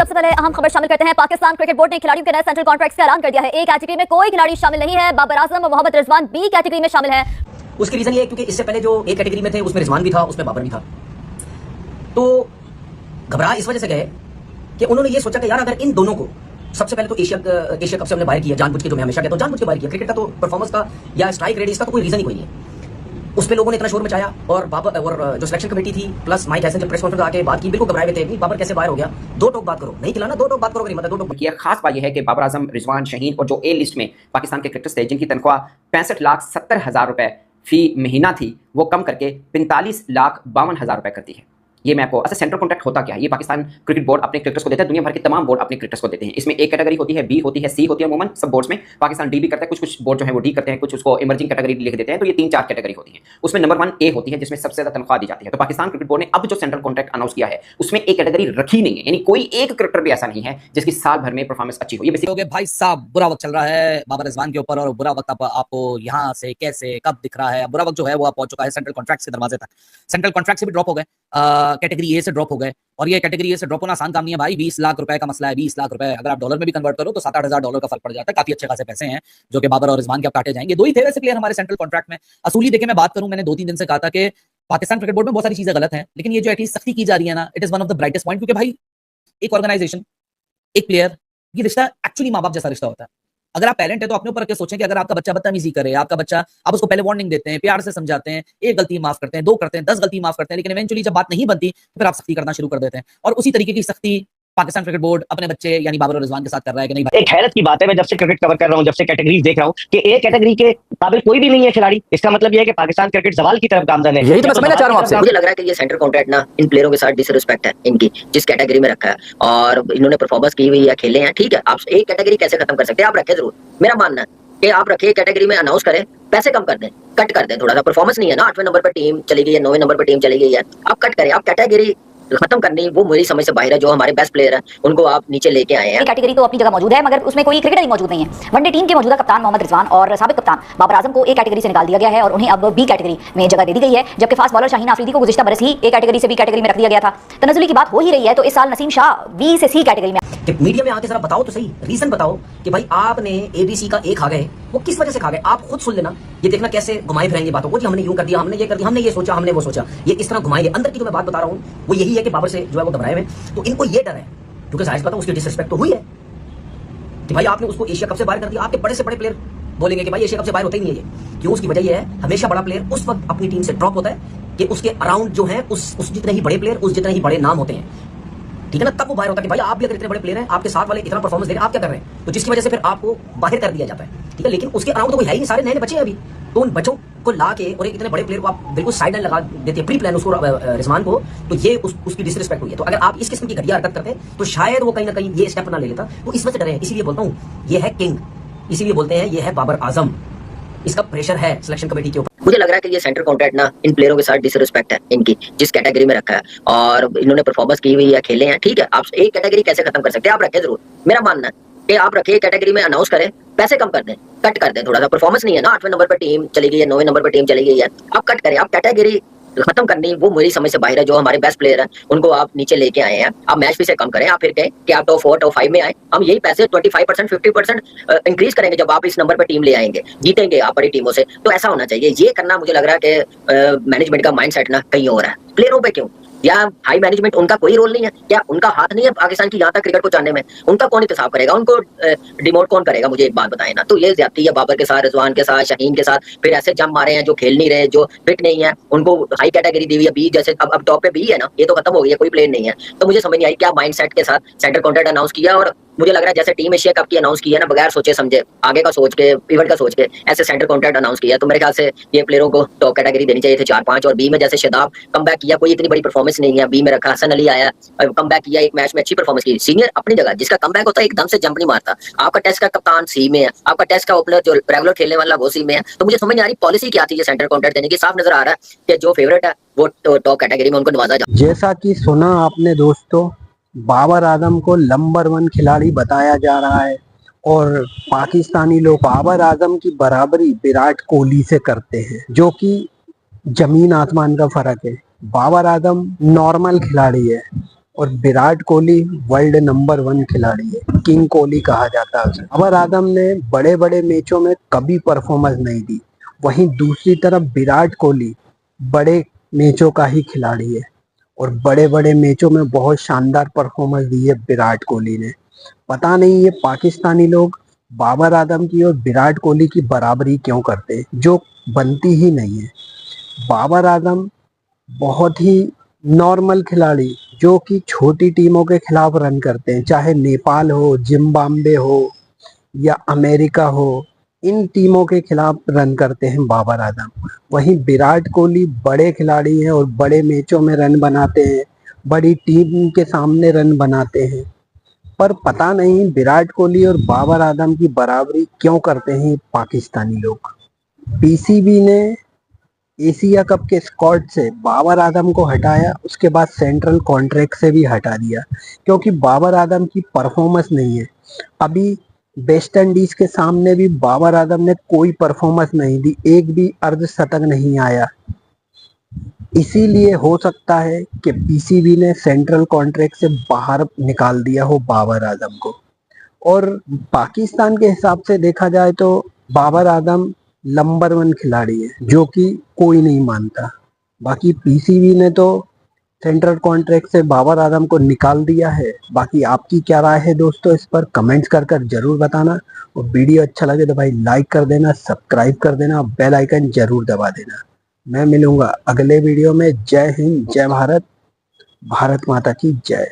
सबसे पहले अहम खबर शामिल करते हैं। पाकिस्तान क्रिकेट बोर्ड ने खिलाड़ियों के नए सेंट्रल कॉन्ट्रैक्ट्स का ऐलान कर दिया है। ए कैटेगरी में कोई खिलाड़ी शामिल नहीं है। बाबर आजम और मोहम्मद रिजवान बी कैटेगरी में शामिल है। उसकी रीजन ये है क्योंकि इससे पहले जो ए कैटेगरी में थे उसमें रिजवान भी था, उसमें बाबर भी था। तो घबरा इस वजह से गए कि उन्होंने ये सोचा कि यार अगर इन दोनों को सबसे पहले तो एशिया कप से हमने बाहर किया जानबूझ के, जो मैं हमेशा कहता हूं जानबूझ के बाहर किया। क्रिकेट का तो परफॉर्मेंस का या स्ट्राइक रेट इसका तो कोई रीजन ही कोई नहीं है। उस पे लोगों ने इतना शोर मचाया और बाबर और जो सिलेक्शन कमेटी थी प्लस माइक हैसन जब प्रेस कॉन्फ्रेंस आके बात की, बिल्कुल घबराए हुए थे। नहीं बाबर कैसे बाहर हो गया, दो टोक बात करो, नहीं खिलाना दो टोक बात करो, मतलब दो टोक किया। खास बात यह है कि बाबर आजम, रिजवान, शहीन और जो ए लिस्ट में पाकिस्तान के क्रिकेटर्स थे जिनकी तनख्वाह 65,70,000 रुपए फी महीना थी, वो कम करके 45,52,000 रुपए करती है। ये मैं आपको अच्छा सेंट्रल कॉन्ट्रैक्ट होता क्या है, ये पाकिस्तान क्रिकेट बोर्ड अपने क्रिकेटर्स को देता है। दुनिया भर के तमाम बोर्ड अपने क्रिकेटर्स को देते हैं। इसमें ए कैटेगरी होती है, बी होती है, सी होती है। अमूमन सब बोर्ड्स में पाकिस्तान डी भी करता है, कुछ बोर्ड जो है वो डी करते हैं, कुछ उसको इमर्जिंग कैटेगरी लिख देते हैं। तो ये 3-4 कैटेगरी होती है। उसमें नंबर 1 ए होती है जिसमें सबसे ज्यादा तनख्वाह दी जाती है। तो पाकिस्तान क्रिकेट बोर्ड ने अब जो सेंट्रल कॉन्ट्रैक्ट अनाउंस किया है उसमें ए कैटेगरी रखी नहीं है, यानी कोई एक क्रिकेटर भी ऐसा नहीं है जिसकी साल भर में परफॉर्मेंस अच्छी हो। ये बेसिकली भाई साहब बुरा वक्त चल रहा है बाबर रिजवान के ऊपर, और बुरा वक्त आपको यहाँ से कैसे कब दिख रहा है। बुरा वक्त जो है वो पहुंच चुका है सेंट्रल कॉन्ट्रैक्ट के दरवाजे तक। सेंट्रल कॉन्ट्रैक्ट से भी ड्रॉप हो गए, कैटेगरी ए से ड्रॉप हो गए। और ये कैटेगरी ए से ड्रॉप होना आसान काम नहीं है भाई। 20 लाख रुपए का मसला है। 20 लाख रुपए अगर आप डॉलर में भी कन्वर्ट करो तो 7-8 हजार डॉलर का फर्क पड़ जाता है। काफी अच्छे खासे पैसे हैं जो कि बाबर और रिजवान के आप काटे जाएंगे। दो ही थे वैसे प्लेयर हमारे सेंट्रल कॉन्ट्रैक्ट में। असूली देखे मैं बात करूं, मैंने 2-3 दिन से कहा था कि पाकिस्तान क्रिकेट बोर्ड में बहुत सारी चीजें गलत हैं, लेकिन ये जो एटलीस्ट सख्ती की जा रही है ना, it is one of the brightest point. क्योंकि भाई एक ऑर्गेनाइजेशन, एक प्लेयर, ये रिश्ता एक्चुअली माँ बाप जैसा रिश्ता होता है। अगर आप पेरेंट है तो अपने ऊपर रख सोचें कि अगर आपका बच्चा बदतमीजी करे, आपका बच्चा, आप उसको पहले वार्निंग देते हैं, प्यार से समझाते हैं, एक गलती माफ करते हैं, 2 करते हैं, 10 गलती माफ करते हैं, लेकिन इवेंचुअली जब बात नहीं बनती तो फिर आप सख्ती करना शुरू कर देते हैं। और उसी तरीके की सख्ती पाकिस्तान क्रिकेट बोर्ड अपने बच्चे यानी बाबर और रिजवान के साथ कर रहा है कि नहीं भाई। एक हैरत की बात है, मैं जब से क्रिकेट कवर कर रहा हूं, जब से कैटेगरीज देख रहा हूं कि ए कैटेगरी के काबिल कोई भी नहीं है खिलाड़ी। इसका मतलब यह है कि पाकिस्तान क्रिकेट जवाल की तरफ गामजन है। यही तो मैं समझना चाह रहा हूं आपसे। मुझे लग रहा है कि ये सेंट्रल कॉन्ट्रैक्ट ना इन प्लेयरों के साथ डिसरिस्पेक्ट है इनकी, जिस कैटेगरी में रखा है और इन्होंने परफॉर्मेंस की हुई है, खेले हैं, ठीक है। आप एक कैटेगरी कैसे खत्म कर सकते हैं? आप रखें जरूर, मेरा मानना है कि आप रखिए कैटेगरी में, अनाउंस करें, पैसे कम कर दें, कट कर दें थोड़ा सा। परफॉर्मेंस नहीं है ना, 8वें नंबर पर टीम चली गई है, 9वें नंबर पर टीम चली गई है, आप कट करें। आप कैटेगरी खत्म करनी वो मेरी समझ से बाहर है। जो हमारे बेस्ट प्लेयर हैं उनको आप नीचे लेके आए हैं। कैटेगरी तो अपनी जगह मौजूद है, मगर उसमें कोई क्रिकेटर मौजूद नहीं है। वनडे टीम के मौजूदा कप्तान मोहम्मद रिजवान और साबिक कप्तान बाबर आजम को ए कैटेगरी से निकाल दिया गया है और उन्हें अब बी कैटेगरी में जगह दे दी गई है। जबकि फास्ट बॉलर शाहीन आफरीदी को गुज़िश्ता बरस ही ए कैटेगरी से बी कैटेगरी में रख दिया गया था। तनज़ुली की बात हो ही रही है तो इस साल नसीम शाह बी से सी कैटेगरी में। कि मीडिया में आके जरा बताओ तो सही, रीजन बताओ कि भाई आपने एबीसी का ए खा गए, वो किस वजह से खा गए। आप खुद सुन लेना, ये देखना कैसे घुमाए फिरेंगे बातों को। हमने यूं कर दिया, हमने ये कर दिया, हमने ये सोचा, हमने वो सोचा, ये इस तरह घुमाएंगे। अंदर की जो मैं बात बता रहा हूँ वो यही है कि बाबर से जो है वो घबराए हुए, तो इनको ये डर है क्योंकि जाहिर बात है उसकी डिसरिस्पेक्ट तो हुई है कि भाई आपने उसको एशिया कप से बाहर कर दिया। आपके बड़े से बड़े प्लेयर बोलेंगे कि भाई एशिया कप से बाहर होता ही नहीं है ये। क्यों? उसकी वजह ये है हमेशा बड़ा प्लेयर उस वक्त अपनी टीम से ड्रॉप होता है कि उसके अराउंड जो है उस जितने ही बड़े प्लेयर, उस जितने ही बड़े नाम होते हैं, ठीक है ना, तब वो बाहर होता है कि भाई आप भी अगर इतने बड़े प्लेयर हैं, आपके साथ वाले इतना परफॉर्मेंस दे रहे हैं, आप क्या कर रहे हैं, तो जिसकी वजह से फिर आपको बाहर कर दिया जाता है, ठीक है। लेकिन उसके अराउंड तो कोई है ही नहीं, सारे नए बच्चे हैं अभी। तो उन बच्चों को ला के और एक इतने बड़े प्लेयर को आप बिल्कुल साइड लाइन लगा देते हैं, प्री प्लान उसको रिजवान को, तो ये उसकी डिसरिस्पेक्ट हुई है। तो अगर आप इस किस्म की घटिया हरकत करते तो शायद वो कहीं ना कहीं ये स्टेप ना ले लेता। तो इस वजह से डरे हैं, इसीलिए बोलता हूँ ये है किंग, इसीलिए बोलते हैं ये है बाबर आजम। इसका प्रेशर है सिलेक्शन कमेटी के ऊपर। मुझे लग रहा है कि ये सेंट्रल कॉन्ट्रैक्ट ना इन प्लेयरों के साथ डिसरिस्पेक्ट है इनकी, जिस कैटेगरी में रखा है और इन्होंने परफॉर्मेंस की हुई है, खेले हैं, ठीक है। आप एक कैटेगरी कैसे खत्म कर सकते हैं? आप रखें जरूर, मेरा मानना है कि आप रखिए कैटेगरी में, अनाउंस करें, पैसे कम कर दें, कट कर दें थोड़ा सा। परफॉर्मेंस नहीं है ना, 8वें नंबर पर टीम चली गई है, 9वें नंबर पर टीम चली गई है, आप कट करें। आप कैटेगरी खत्म करनी वो मेरी समझ से बाहर है। जो हमारे बेस्ट प्लेयर हैं उनको आप नीचे लेके आए हैं, आप मैच फी से कम करें। आप फिर कहें कि आप टॉप 4 टॉप 5 में आए, हम यही पैसे 25% 50% इंक्रीज करेंगे जब आप इस नंबर पर टीम ले आएंगे, जीतेंगे आप बड़ी टीमों से। तो ऐसा होना चाहिए। ये करना मुझे लग रहा है कि मैनेजमेंट का माइंड सेट ना कहीं और है। प्लेयरों पे क्यों? या हाई मैनेजमेंट उनका कोई रोल नहीं है क्या? उनका हाथ नहीं है पाकिस्तान की यहाँ तक क्रिकेट पहुंचाने में? उनका कौन इंतजाम करेगा? उनको डिमोट कौन करेगा? मुझे एक बात बताएं ना। तो ये ज्यादती है बाबर के साथ, रिजवान के साथ, शाहीन के साथ। फिर ऐसे जम मारे हैं जो खेल नहीं रहे, जो फिट नहीं है, उनको हाई कैटेगरी दी हुई है बी। जैसे अब टॉप पे बी है ना, ये तो खत्म हो गई है, कोई प्लेयर नहीं है। तो मुझे समझ नहीं आई क्या माइंड सेट के साथ सेंट्रल कॉन्ट्रैक्ट अनाउंस किया। और मुझे लग रहा है जैसे टीम एशिया कप की अनाउंस की है ना, बगैर सोचे समझे, आगे का सोच के, इवेंट का सोच के ऐसे सेंट्रल कॉन्ट्रैक्ट अनाउंस किया। तो मेरे ख्याल से ये प्लेयरों को टॉप कैटेगरी देनी चाहिए थे 4-5। और बी में जैसे शादाब कमबैक किया, कोई इतनी बड़ी परफॉर्मेंस नहीं है, बी में रखा। हसन अली आया, कमबैक किया, एक मैच में अच्छी परफॉर्मेंस की। सीनियर अपनी जगह, जिसका कमबैक होता है एकदम से जंप नहीं मारता। आपका टेस्ट का कप्तान सी में है, आपका टेस्ट का ओपनर जो रेगुलर खेलने वाला वो सी में है। तो मुझे समझ नहीं आ रही पॉलिसी क्या थी ये सेंट्रल कॉन्ट्रैक्ट देने की। साफ नजर आ रहा है कि जो फेवरेट है वो टॉप कैटेगरी में उनको नवाजा जाए। जैसा कि सुना आपने दोस्तों, बाबर आजम को नंबर 1 खिलाड़ी बताया जा रहा है और पाकिस्तानी लोग बाबर आजम की बराबरी विराट कोहली से करते हैं, जो कि जमीन आसमान का फर्क है। बाबर आजम नॉर्मल खिलाड़ी है और विराट कोहली वर्ल्ड नंबर 1 खिलाड़ी है, किंग कोहली कहा जाता है उसे। बाबर आजम ने बड़े बड़े मैचों में कभी परफॉर्मेंस नहीं दी, वहीं दूसरी तरफ विराट कोहली बड़े मैचों का ही खिलाड़ी है और बड़े बड़े मैचों में बहुत शानदार परफॉर्मेंस दी है विराट कोहली ने। पता नहीं ये पाकिस्तानी लोग बाबर आजम की और विराट कोहली की बराबरी क्यों करते हैं, जो बनती ही नहीं है। बाबर आजम बहुत ही नॉर्मल खिलाड़ी जो कि छोटी टीमों के खिलाफ रन करते हैं, चाहे नेपाल हो, जिम्बाब्वे हो या अमेरिका हो, इन टीमों के खिलाफ रन करते हैं बाबर आजम। वहीं विराट कोहली बड़े खिलाड़ी हैं और बड़े मैचों में रन बनाते हैं, बड़ी टीम के सामने रन बनाते हैं, पर पता नहीं विराट कोहली और बाबर आजम की बराबरी क्यों करते हैं पाकिस्तानी लोग। पीसीबी ने एशिया कप के स्क्वाड से बाबर आजम को हटाया, उसके बाद सेंट्रल कॉन्ट्रैक्ट से भी हटा दिया क्योंकि बाबर आजम की परफॉर्मेंस नहीं है। अभी वेस्ट इंडीज के सामने भी बाबर आजम ने कोई परफॉर्मेंस नहीं दी, एक भी अर्धशतक नहीं आया। इसीलिए हो सकता है कि पीसीबी ने सेंट्रल कॉन्ट्रैक्ट से बाहर निकाल दिया हो बाबर आजम को। और पाकिस्तान के हिसाब से देखा जाए तो बाबर आजम नंबर 1 खिलाड़ी है, जो कि कोई नहीं मानता। बाकी पीसीबी ने तो सेंट्रल कॉन्ट्रैक्ट से बाबर आजम को निकाल दिया है। बाकी आपकी क्या राय है दोस्तों, इस पर कमेंट्स कर जरूर बताना। और वीडियो अच्छा लगे तो भाई लाइक कर देना, सब्सक्राइब कर देना और बेल आइकन जरूर दबा देना। मैं मिलूंगा अगले वीडियो में। जय हिंद, जय भारत, भारत माता की जय।